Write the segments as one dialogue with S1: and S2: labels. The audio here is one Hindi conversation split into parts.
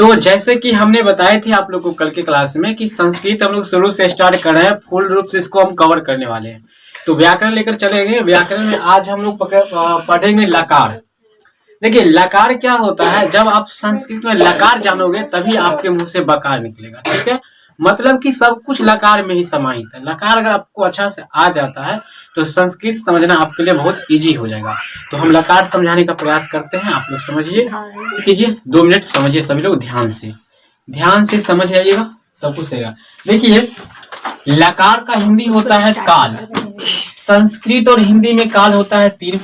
S1: तो जैसे कि हमने बताए थे आप लोगों को कल के क्लास में कि संस्कृत हम लोग शुरू से स्टार्ट कर रहे हैं, फुल रूप से इसको हम कवर करने वाले हैं। तो व्याकरण लेकर चलेंगे। व्याकरण में आज हम लोग पढ़ेंगे लकार। देखिए लकार क्या होता है, जब आप संस्कृत में लकार जानोगे तभी आपके मुंह से बकार निकलेगा। ठीक है, मतलब कि सब कुछ लकार में ही समाहित है। लकार अगर आपको अच्छा से आ जाता है तो संस्कृत समझना आपके लिए बहुत इजी हो जाएगा। तो हम लकार समझाने का प्रयास करते हैं, आप लोग समझिए कीजिए। 2 मिनट समझिए सभी लोग, ध्यान से समझ आइएगा, सब कुछ सही। देखिए लकार का हिंदी होता है काल। संस्कृत और हिंदी में काल होता है 3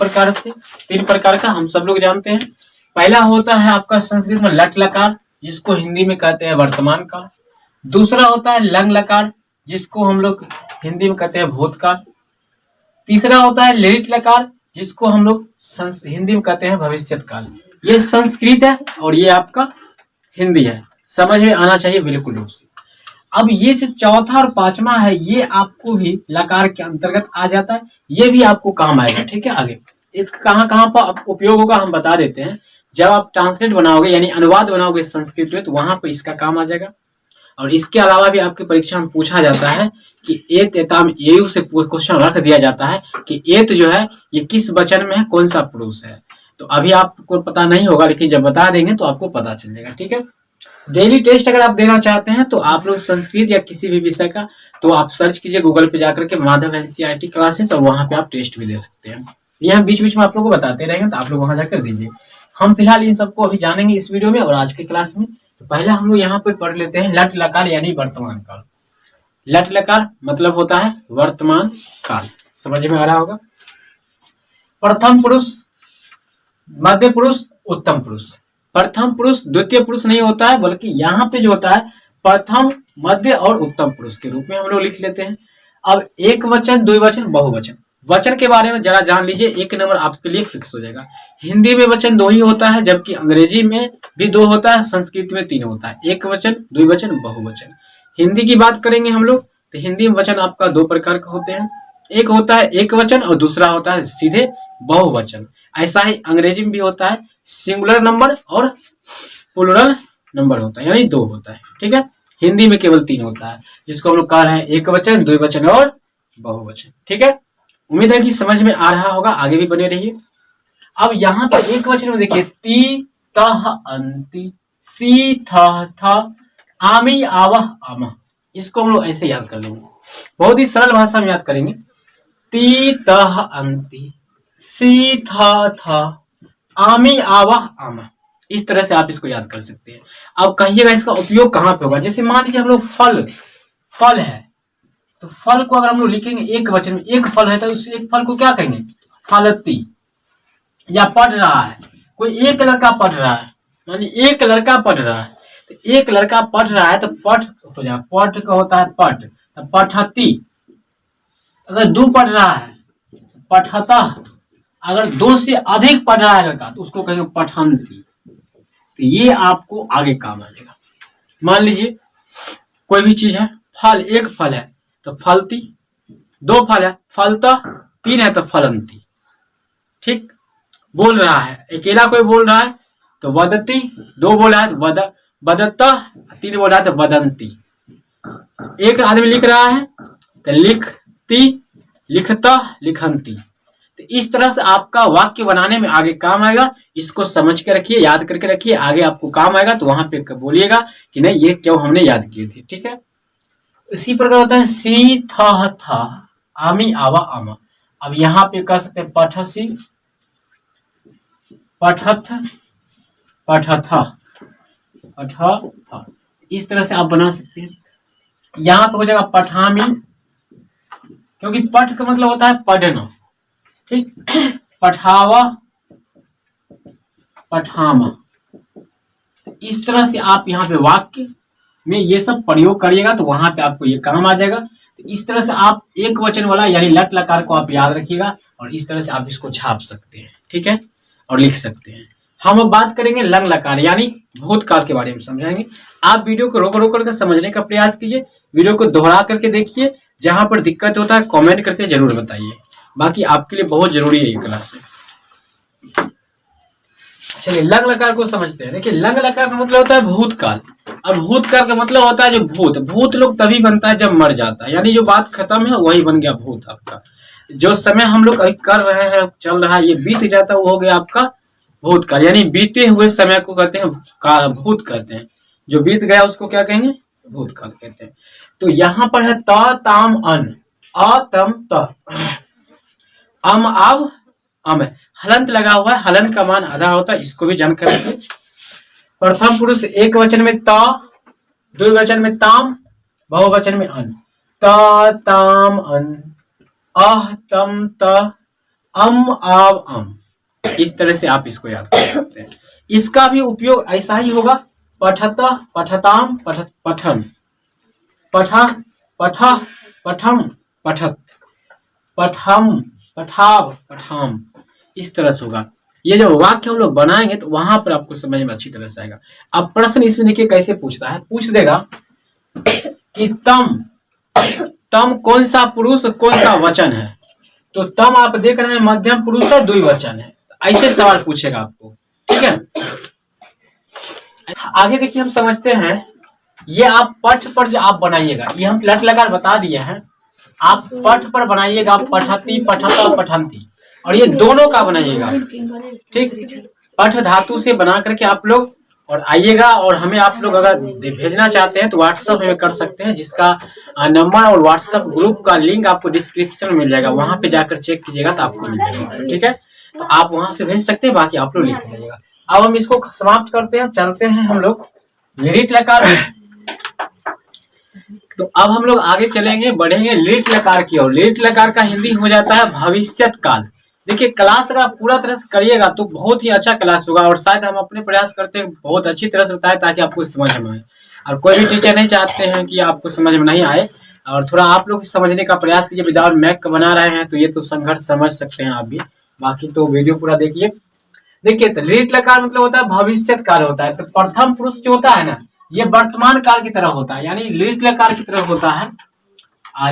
S1: प्रकार का हम सब लोग जानते हैं। पहला होता है आपका संस्कृत में लट लकार, जिसको हिंदी में कहते हैं वर्तमान काल। दूसरा होता है लंग लकार, जिसको हम लोग हिंदी में कहते हैं भूतकाल। तीसरा होता है ललित लकार, जिसको हम लोग हिंदी में कहते हैं भविष्यत काल। ये संस्कृत है और ये आपका हिंदी है, समझ में आना चाहिए बिल्कुल रूप से। अब ये जो चौथा और पांचवा है ये आपको भी लकार के अंतर्गत आ जाता है, ये भी आपको काम आएगा। ठीक है, आगे इसका कहाँ कहाँ पर उपयोग होगा हम बता देते हैं। जब आप ट्रांसलेट बनाओगे यानी अनुवाद बनाओगे संस्कृत में तो वहां पर इसका काम आ जाएगा। और इसके अलावा भी आपकी परीक्षा में पूछा जाता है कि एत एताम एयु से क्वेश्चन रख दिया जाता है कि एत जो है ये किस वचन में है, कौन सा पुरुष है। तो अभी आपको पता नहीं होगा, लेकिन जब बता देंगे तो आपको पता चल जाएगा। ठीक है, डेली टेस्ट अगर आप देना चाहते हैं तो आप लोग संस्कृत या किसी भी विषय का तो आप सर्च कीजिए गूगल पे जाकर के माधव NCERT क्लासेस, और वहां पे आप टेस्ट भी दे सकते हैं। ये हम बीच बीच में आप लोग को बताते रहेंगे तो आप लोग वहां जाकर दीजिए। हम फिलहाल इन सबको अभी जानेंगे इस वीडियो में और आज के क्लास में। तो पहले हम लोग यहाँ पे पढ़ लेते हैं लट लकार यानी वर्तमान काल। लट लकार मतलब होता है वर्तमान काल, समझ में आ रहा होगा। प्रथम पुरुष, मध्य पुरुष, उत्तम पुरुष। प्रथम पुरुष द्वितीय पुरुष नहीं होता है, बल्कि यहाँ पे जो होता है प्रथम, मध्य और उत्तम पुरुष के रूप में हम लोग लिख लेते हैं। अब एक वचन, द्विवचन, बहुवचन। वचन के बारे में जरा जान लीजिए, 1 नंबर आपके लिए फिक्स हो जाएगा। हिंदी में वचन 2 ही होता है, जबकि अंग्रेजी में भी 2 होता है, संस्कृत में 3 होता है। एक वचन, द्विवचन, बहुवचन। हिंदी की बात करेंगे हम लोग तो हिंदी में वचन आपका 2 प्रकार का होते हैं। एक होता है एक वचन और दूसरा होता है सीधे बहुवचन। ऐसा ही अंग्रेजी में भी होता है, सिंगुलर नंबर और प्लूरल नंबर होता है, यानी 2 होता है। ठीक है, हिंदी में केवल 3 होता है, जिसको हम लोग कह रहे हैं एक वचन, द्विवचन और बहुवचन। ठीक है, उम्मीद है कि समझ में आ रहा होगा, आगे भी बने रहिए। अब यहाँ पर एक वचन में देखिए ती तह अंति, सी थ थ, आमी आवह आमह। इसको हम लोग ऐसे याद कर लेंगे, बहुत ही सरल भाषा में याद करेंगे। ती तह अंति, सी था था, आमी आवह आमा। इस तरह से आप इसको याद कर सकते हैं। अब कहिएगा इसका उपयोग कहाँ पे होगा। जैसे मान लीजिए हम लोग फल है, तो फल को अगर हम लोग लिखेंगे एक वचन में, एक फल है तो उस एक फल को क्या कहेंगे, फलती। या पढ़ रहा है, कोई एक लड़का पढ़ रहा है, मानी एक लड़का पढ़ रहा है, तो एक लड़का पढ़ रहा है तो पठ हो जाए, पठ का होता है पठ, तो पठती। अगर 2 पढ़ रहा है पठता, अगर 2 से अधिक पढ़ रहा है लड़का तो उसको कहेंगे पठंती। तो ये आपको आगे काम आ जाएगा। मान लीजिए कोई भी चीज है, फल, एक फल है तो फलती, 2 फल है फलता, 3 है तो फलंती। ठीक, बोल रहा है, अकेला कोई बोल रहा है तो वदती, 2 बोल रहा है तो वदत्ता, 3 बोल रहा है तो वदंती। एक आदमी लिख रहा है तो लिखती, लिखता, लिखंती। तो इस तरह से आपका वाक्य बनाने में आगे काम आएगा। इसको समझ के रखिए, याद करके रखिए, आगे आपको काम आएगा तो वहां पे बोलिएगा कि नहीं ये क्यों हमने याद किए थे। ठीक है, इसी प्रकार होता है सी था था, आमी आवा आमा। अब यहाँ पे कह सकते हैं पठसी, पठथ, पठथा, पठथा। इस तरह से आप बना सकते हैं। यहाँ पे हो जाएगा पठामी, क्योंकि पठ का मतलब होता है पढ़ना। ठीक, पठावा, पठामा। तो इस तरह से आप यहाँ पे वाक्य में ये सब प्रयोग करिएगा तो वहां पे आपको ये काम आ जाएगा। तो इस तरह से आप एक वचन वाला यानी लट लकार को आप याद रखिएगा और इस तरह से आप इसको छाप सकते हैं। ठीक है, और लिख सकते हैं। हम अब बात करेंगे लंग लकार यानी भूतकाल के बारे में समझाएंगे। आप वीडियो को रोक रोक करके समझने का प्रयास कीजिए, वीडियो को दोहरा करके देखिए, जहां पर दिक्कत होता है कमेंट करके जरूर बताइए। बाकी आपके लिए बहुत जरूरी है ये क्लास। चलिए लंग लकार को समझते हैं। देखिए लंग लकार का मतलब होता है भूतकाल। अब भूतकाल का मतलब होता है जो भूत, भूत लोग तभी बनता है जब मर जाता है, यानी जो बात खत्म है वही बन गया भूत आपका। जो समय हम लोग अभी कर रहे हैं, चल रहा है, ये बीत जाता है, वो हो गया आपका भूतकाल। यानी बीते हुए समय को कहते हैं भूत कहते हैं। जो बीत गया उसको क्या कहेंगे? भूतकाल कहते हैं। तो यहाँ पर है त ताम अन, अ तम त, अम आव अम, हलंत लगा हुआ है, हलन का मान आधा होता है, इसको भी जानकर रखिए। प्रथम पुरुष एक वचन में त, द्विवचन में ताम, बहुवचन में अन। त ताम अन, अह तम त, अम आव अम। इस तरह से आप इसको याद कर सकते हैं। इसका भी उपयोग ऐसा ही होगा, पठत पठताम पठत पठन, पठ पठ पठम पठत, पठम पठाव पठाम, इस तरह से होगा। ये जो वाक्य हम लोग बनाएंगे तो वहां पर आपको समझ में अच्छी तरह से आएगा। अब प्रश्न इसमें देखिए कैसे पूछता है, पूछ देगा कि तम, तम कौन सा पुरुष कौन सा वचन है। तो तम आप देख रहे हैं मध्यम पुरुष है, द्विवचन है, ऐसे सवाल पूछेगा आपको, ठीक है। आगे देखिए हम समझते हैं, ये आप पठ पर जो आप बनाइएगा, ये हम लट लगा बता दिए हैं, आप पठ पर बनाइएगा, पठती पठता पठंती, और ये दोनों का बनाइएगा, ठीक। पठ धातु से बना करके आप लोग और आइएगा, और हमें आप लोग अगर भेजना चाहते हैं तो व्हाट्सएप में कर सकते हैं, जिसका नंबर और व्हाट्सएप ग्रुप का लिंक आपको डिस्क्रिप्शन में मिल जाएगा, वहां पे जाकर चेक कीजिएगा तो आपको मिल जाएगा, ठीक है। तो आप वहां से भेज सकते हैं, बाकी आप लोग लिख लीजिएगा। अब हम इसको समाप्त करते हैं, चलते हैं हम लोग लिट लकार। तो अब हम लोग आगे चलेंगे, बढ़ेंगे लिट लकार की ओर। लिट लकार का हिंदी हो जाता है भविष्यत काल। देखिए क्लास अगर आप पूरा तरह से करिएगा तो बहुत ही अच्छा क्लास होगा, और शायद हम अपने प्रयास करते हैं बहुत अच्छी तरह से बताएं ताकि आपको समझ में आए। और कोई भी टीचर नहीं चाहते हैं कि आपको समझ में नहीं आए, और थोड़ा आप लोग समझने का प्रयास कीजिए। विदाउट मैक बना रहे हैं तो ये तो संघर्ष समझ सकते हैं आप भी, बाकी तो वीडियो पूरा देखिए। देखिए तो लिट लकार मतलब होता है भविष्यत काल होता है। तो प्रथम पुरुष जो होता है ना, ये वर्तमान काल की तरह होता है, यानी लिट लकार की तरह होता है,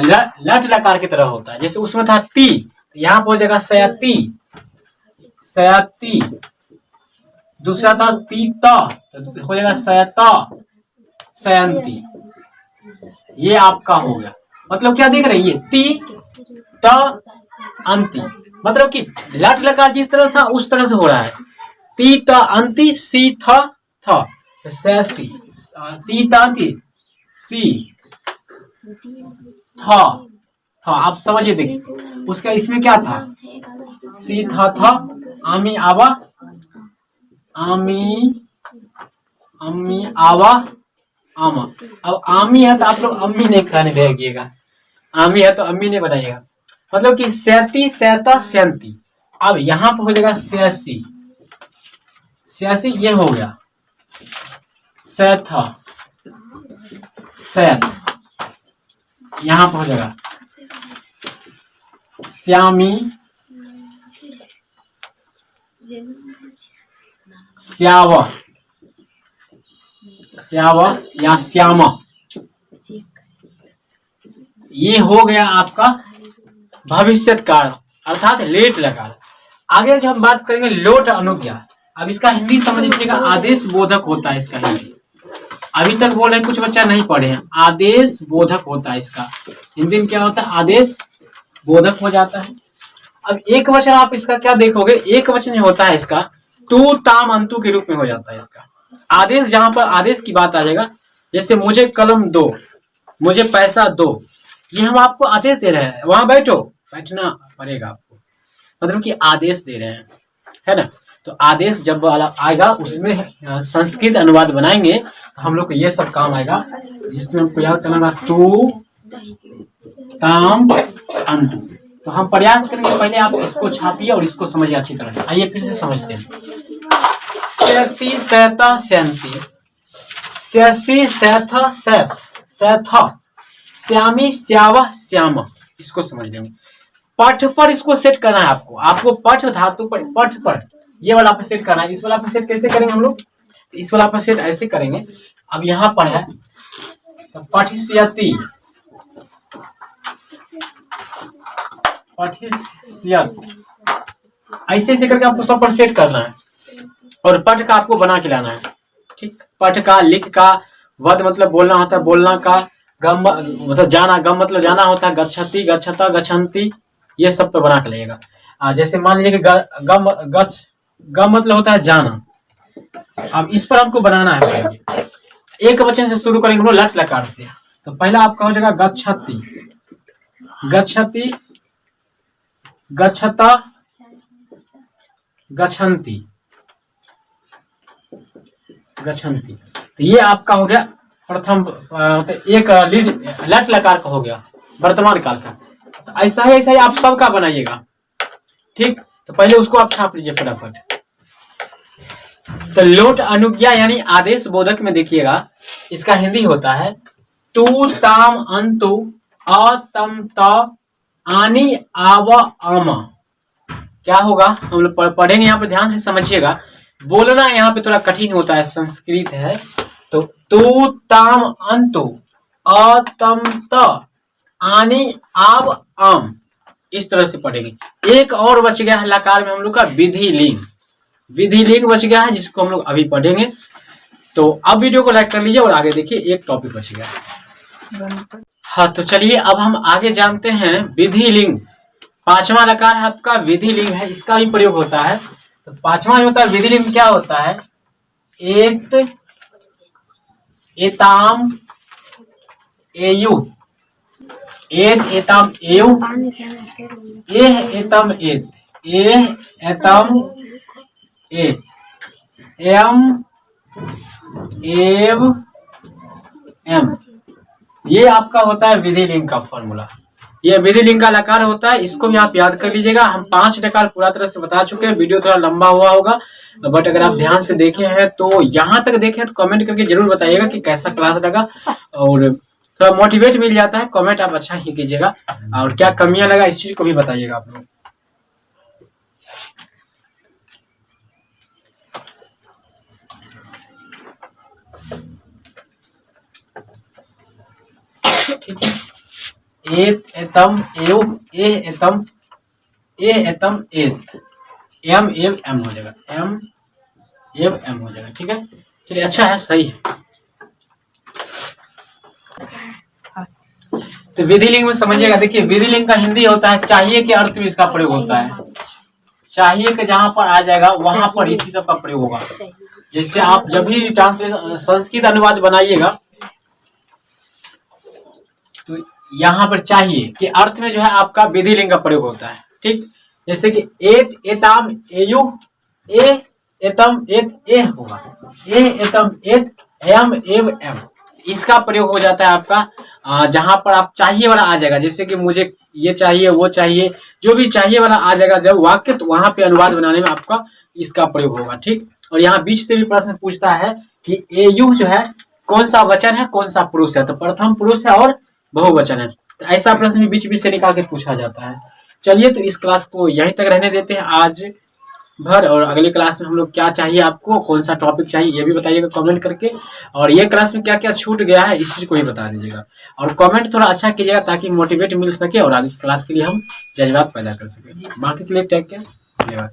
S1: लट लकार की तरह होता है। जैसे उसमें था ती, यहाँ पर हो जाएगा सयाती, सयाती। दूसरा था तीता, तो हो जाएगा सयता, सयंती। ये आपका हो गया। मतलब क्या देख रहे हैं, ये ती त अंति, मतलब कि लट लकार जिस तरह था उस तरह से हो रहा है। ती त अंति, सी थ थ, सैसी, ती त अंति, सी थ थ। आप समझिए, देखिए उसका इसमें क्या था, सी थ थ, आमी आवा, आमी अम्मी आवा आमा। अब आमी है तो आप लोग अम्मी नहीं कहने लगेगा, आमी है तो अम्मी नहीं बनाइएगा। मतलब कि सैती सैता सैंती। अब यहाँ पर हो जाएगा सैसी, सैसी ये हो गया, सैथा सैत, यहाँ पर हो जाएगा श्यामी, श्यावा, श्यावा या श्यामा। ये हो गया आपका भविष्यत काल अर्थात लेट लकार। आगे जो हम बात करेंगे लोट अनुज्ञा। अब इसका हिंदी समझ लीजिएगा, आदेश बोधक होता है इसका हिंदी। अभी तक बोल रहे हैं कुछ बच्चा नहीं पढ़े हैं, आदेश बोधक होता है इसका हिंदी में। क्या होता है, आदेश बोधक हो जाता है। अब एक वचन आप इसका क्या देखोगे, एक वचन जो होता है इसका तू ताम अंतु के रूप में हो जाता है इसका आदेश। जहां पर आदेश की बात आ जाएगा, जैसे मुझे कलम दो, मुझे पैसा दो, ये हम आपको आदेश दे रहे हैं, वहां बैठो, बैठना पड़ेगा आपको, मतलब कि आदेश दे रहे हैं, है ना। तो आदेश जब आएगा उसमें संस्कृत अनुवाद बनाएंगे तो हम लोग को ये सब काम आएगा, जिसमें हमको याद करना तू ताम अंतु। तो हम प्रयास करेंगे, पहले आप इसको छापिए और इसको समझिए अच्छी तरह से। आइए फिर से समझते हैं। सैती सैता सैंती, स्यासी सैथा सैथ सैथा, श्यामी श्यावा श्यामा, इसको समझ लेंगे। पठ पर इसको सेट करना है आपको, आपको पठ धातु पर, पठ पर ये वाला पे सेट करना है। इस वाला पे सेट कैसे करेंगे हम लोग, इस वाला पे सेट ऐसे करेंगे। अब यहाँ पर है तो पठिष्यति, पठिष्यत, ऐसे ऐसे करके आपको सब पर सेट करना है। और पठ का आपको बना के लाना है। ठीक, पठ का, लिख का, वध मतलब बोलना होता है, बोलना का, गम मतलब जाना, गम मतलब जाना होता है, गच्छति, गच्छता, गच्छन्ति, ये सब पे बना के लाइएगा। जैसे मान लीजिए कि गम मतलब होता है जाना। अब इस पर आपको बनाना है। एक वचन से शुरू करेंगे लट लकार से। तो पहला आपका हो जाएगा गच्छति, गच्छति, गच्छता, गच्छन्ति, गच्छन्ति। तो ये आपका हो गया प्रथम, एक लट लकार का हो गया वर्तमान काल का। तो ऐसा ही आप सबका बनाइएगा। ठीक, तो पहले उसको आप छाप लीजिए फटाफट। तो लोट अनुज्ञा यानी आदेश बोधक में देखिएगा, इसका हिंदी होता है तू ताम अंतु अ तम त आनी आव आमा। क्या होगा हम लोग पढ़ेंगे, यहाँ पे ध्यान से समझिएगा। बोलना यहाँ पे थोड़ा कठिन होता है, संस्कृत है। तो तू ताम अंतु अ तम त आनी आव आम, इस तरह से पढ़ेंगे। एक और बच गया है लकार में हम लोग का विधि लिंग, विधि लिंग बच गया है, जिसको हम लोग अभी पढ़ेंगे। तो अब वीडियो को लाइक कर लीजिए और आगे देखिए, एक टॉपिक बच गया। हाँ, तो चलिए अब हम आगे जानते हैं विधि लिंग। पांचवा लकार है आपका विधि लिंग है, इसका भी प्रयोग होता है। तो पांचवा जो होता है विधि लिंग क्या होता है, एत, एताम, एयु, एत, एताम, एयु, एह, एतम, एत, एह, एतम, ए, एम, एव, एम। ये आपका होता है विधि लिंग का फॉर्मूला। ये विधि लिंग का लकार होता है, इसको भी आप याद कर लीजिएगा। हम 5 लकार पूरा तरह से बता चुके हैं। वीडियो थोड़ा लंबा हुआ होगा, बट अगर आप ध्यान से देखे हैं तो यहाँ तक देखें तो कमेंट करके जरूर बताइएगा कि कैसा क्लास लगा, और थोड़ा मोटिवेट मिल जाता है। कमेंट आप अच्छा ही कीजिएगा, और क्या कमियां लगा इस चीज को भी बताइएगा आप लोग। ठीक है, एत, एतम, एव, एह, एतम, एह, एतम, एत, एम, एव, एम हो जाएगा, एम, एव, एम हो जाएगा। ठीक है, चलिए अच्छा है, सही है। तो विधि लिंग में समझिएगा, देखिए विधि लिंग का हिंदी होता है चाहिए के अर्थ में इसका प्रयोग होता है। चाहिए के जहां पर आ जाएगा वहां पर इसी सब का प्रयोग होगा। जैसे आप जब भी ट्रांसलेशन संस्कृत अनुवाद बनाइएगा तो यहाँ पर चाहिए के अर्थ में जो है आपका विधि लिंग का प्रयोग होता है। ठीक, जैसे कि एत, एताम, एयु, ए, एतम, एत, ए होगा, ए, एतम, एत, एम, एव, एम। इसका प्रयोग हो जाता है आपका जहां पर आप चाहिए वाला आ जाएगा। जैसे कि मुझे ये चाहिए, वो चाहिए, जो भी चाहिए वाला आ जाएगा जब वाक्य, तो वहां पे अनुवाद बनाने में आपका इसका प्रयोग होगा। ठीक, और यहाँ बीच से भी प्रश्न पूछता है कि एयु जो है कौन सा वचन है, कौन सा पुरुष है। तो प्रथम पुरुष है और बहुवचन है। तो ऐसा प्रश्न भी बीच बीच से निकाल के पूछा जाता है। चलिए, तो इस क्लास को यहीं तक रहने देते हैं आज भर, और अगली क्लास में हम लोग क्या चाहिए आपको, कौन सा टॉपिक चाहिए ये भी बताइएगा कमेंट करके, और ये क्लास में क्या क्या छूट गया है इस चीज को भी बता दीजिएगा। और कमेंट थोड़ा अच्छा कीजिएगा ताकि मोटिवेट मिल सके और आगे क्लास के लिए हम जज्बात पैदा कर सके। बाकी के लिए टेक केयर, धन्यवाद।